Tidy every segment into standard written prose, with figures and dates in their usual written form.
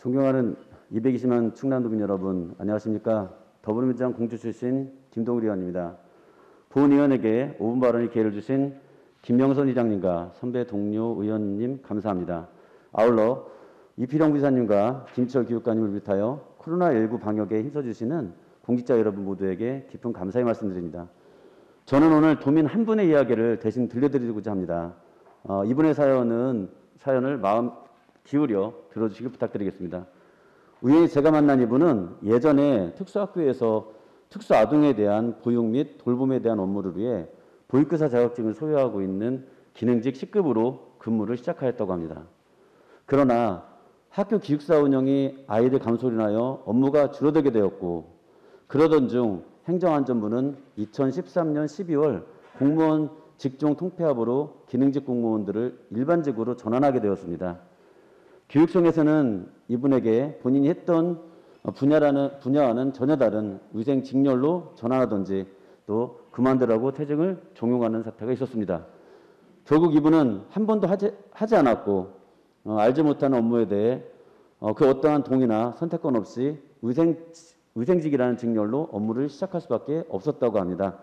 존경하는 220만 충남도민 여러분, 안녕하십니까? 더불어민주당 공주 출신 김동일 의원입니다. 본 의원에게 5분 발언의 기회를 주신 김명선 의장님과 선배 동료 의원님 감사합니다. 아울러 이필영 비서님과 김철 교육관님을 비롯하여 코로나19 방역에 힘써주시는 공직자 여러분 모두에게 깊은 감사의 말씀드립니다. 저는 오늘 도민 한 분의 이야기를 대신 들려드리고자 합니다. 이분의 사연을 마음 기울여 들어주시길 부탁드리겠습니다. 우연히 제가 만난 이분은 예전에 특수학교에서 특수아동에 대한 보육 및 돌봄에 대한 업무를 위해 보육교사 자격증을 소유하고 있는 기능직 10급으로 근무를 시작하였다고 합니다. 그러나 학교 기숙사 운영이 아이들 감소로 인하여 업무가 줄어들게 되었고, 그러던 중 행정안전부는 2013년 12월 공무원 직종 통폐합으로 기능직 공무원들을 일반직으로 전환하게 되었습니다. 교육청에서는 이분에게 본인이 했던 분야와는 전혀 다른 위생 직렬로 전환하든지 또 그만두라고 퇴직을 종용하는 사태가 있었습니다. 결국 이분은 한 번도 하지 않았고 알지 못하는 업무에 대해 그 어떠한 동의나 선택권 없이 위생직이라는 직렬로 업무를 시작할 수밖에 없었다고 합니다.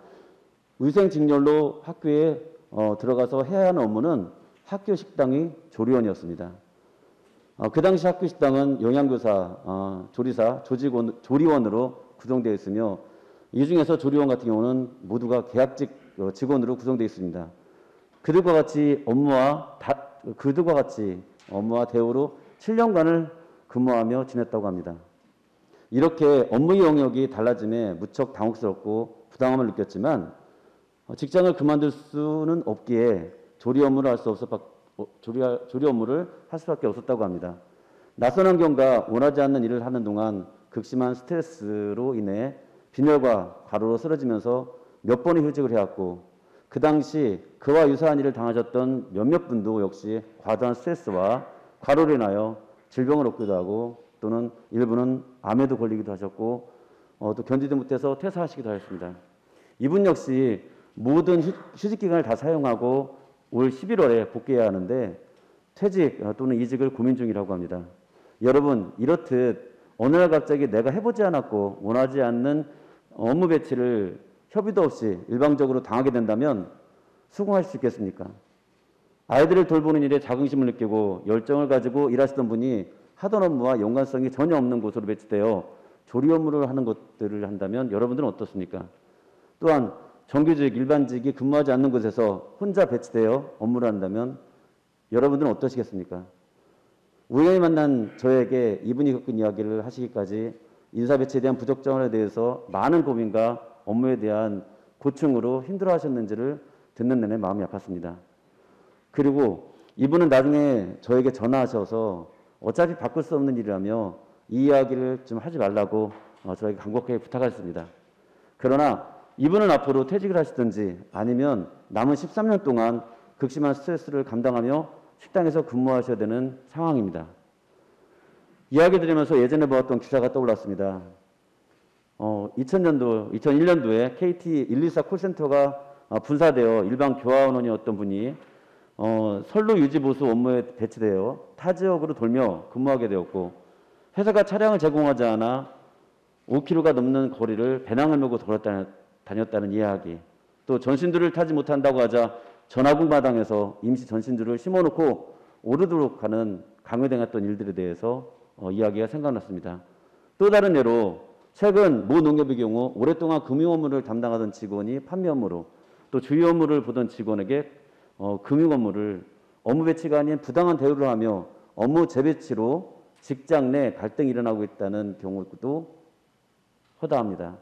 위생 직렬로 학교에 들어가서 해야 하는 업무는 학교 식당의 조리원이었습니다. 그 당시 학교 식당은 영양교사, 조리사, 조리원으로 구성되어 있으며 이 중에서 조리원 같은 경우는 모두가 계약직 직원으로 구성되어 있습니다. 그들과 같이 업무와 대우로 7년간을 근무하며 지냈다고 합니다. 이렇게 업무의 영역이 달라짐에 무척 당혹스럽고 부당함을 느꼈지만 직장을 그만둘 수는 없기에 조리 업무를 할 수밖에 없었다고 합니다. 낯선 환경과 원하지 않는 일을 하는 동안 극심한 스트레스로 인해 빈혈과 과로로 쓰러지면서 몇 번의 휴직을 해왔고, 그 당시 그와 유사한 일을 당하셨던 몇몇 분도 역시 과도한 스트레스와 과로로 인하여 질병을 얻기도 하고 또는 일부는 암에도 걸리기도 하셨고 또 견디지 못해서 퇴사하시기도 하였습니다. 이분 역시 모든 휴직 기간을 다 사용하고 올 11월에 복귀해야 하는데 퇴직 또는 이직을 고민 중이라고 합니다. 여러분, 이렇듯 어느 날 갑자기 내가 해보지 않았고 원하지 않는 업무 배치를 협의도 없이 일방적으로 당하게 된다면 수긍하실 수 있겠습니까? 아이들을 돌보는 일에 자긍심을 느끼고 열정을 가지고 일하시던 분이 하던 업무와 연관성이 전혀 없는 곳으로 배치되어 조리 업무를 하는 것들을 한다면 여러분들은 어떻습니까? 또한 정규직, 일반직이 근무하지 않는 곳에서 혼자 배치되어 업무를 한다면 여러분들은 어떠시겠습니까? 우연히 만난 저에게 이분이 겪은 이야기를 하시기까지 인사 배치에 대한 부적절함에 대해서 많은 고민과 업무에 대한 고충으로 힘들어하셨는지를 듣는 내내 마음이 아팠습니다. 그리고 이분은 나중에 저에게 전화하셔서 어차피 바꿀 수 없는 일이라며 이 이야기를 좀 하지 말라고 저에게 간곡하게 부탁하셨습니다. 그러나 이분은 앞으로 퇴직을 하시든지 아니면 남은 13년 동안 극심한 스트레스를 감당하며 식당에서 근무하셔야 되는 상황입니다. 이야기 들으면서 예전에 보았던 기사가 떠올랐습니다. 2001년도에 KT 124 콜센터가 분사되어 일반 교환원이었던 분이 선로 유지 보수 업무에 배치되어 타 지역으로 돌며 근무하게 되었고, 회사가 차량을 제공하지 않아 5km가 넘는 거리를 배낭을 메고 다녔다는 이야기, 또 전신줄을 타지 못한다고 하자 전화국 마당에서 임시 전신줄을 심어놓고 오르도록 하는 강요당했던 일들에 대해서 이야기가 생각났습니다. 또 다른 예로 최근 모 농협의 경우 오랫동안 금융 업무를 담당하던 직원이 판매 업무로, 또 주요 업무를 보던 직원에게 금융 업무를 업무 배치가 아닌 부당한 대우를 하며 업무 재배치로 직장 내 갈등이 일어나고 있다는 경우도 허다합니다.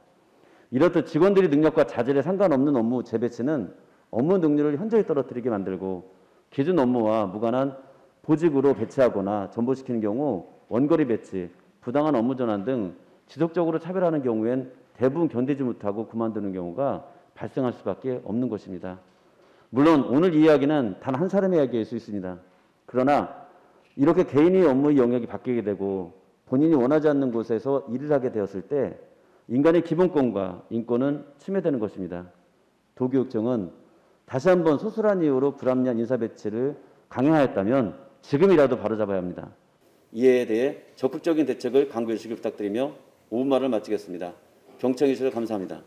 이렇듯 직원들의 능력과 자질에 상관없는 업무 재배치는 업무 능률을 현저히 떨어뜨리게 만들고, 기존 업무와 무관한 보직으로 배치하거나 전보시키는 경우 원거리 배치, 부당한 업무 전환 등 지속적으로 차별하는 경우엔 대부분 견디지 못하고 그만두는 경우가 발생할 수밖에 없는 것입니다. 물론 오늘 이 이야기는 단 한 사람의 이야기일 수 있습니다. 그러나 이렇게 개인의 업무 영역이 바뀌게 되고 본인이 원하지 않는 곳에서 일을 하게 되었을 때 인간의 기본권과 인권은 침해되는 것입니다. 도교육청은 다시 한번 소설한 이유로 불합리한 인사 배치를 강행하였다면 지금이라도 바로잡아야 합니다. 이에 대해 적극적인 대책을 강구해 주시길 부탁드리며 5분 말을 마치겠습니다. 경청해 주셔서 감사합니다.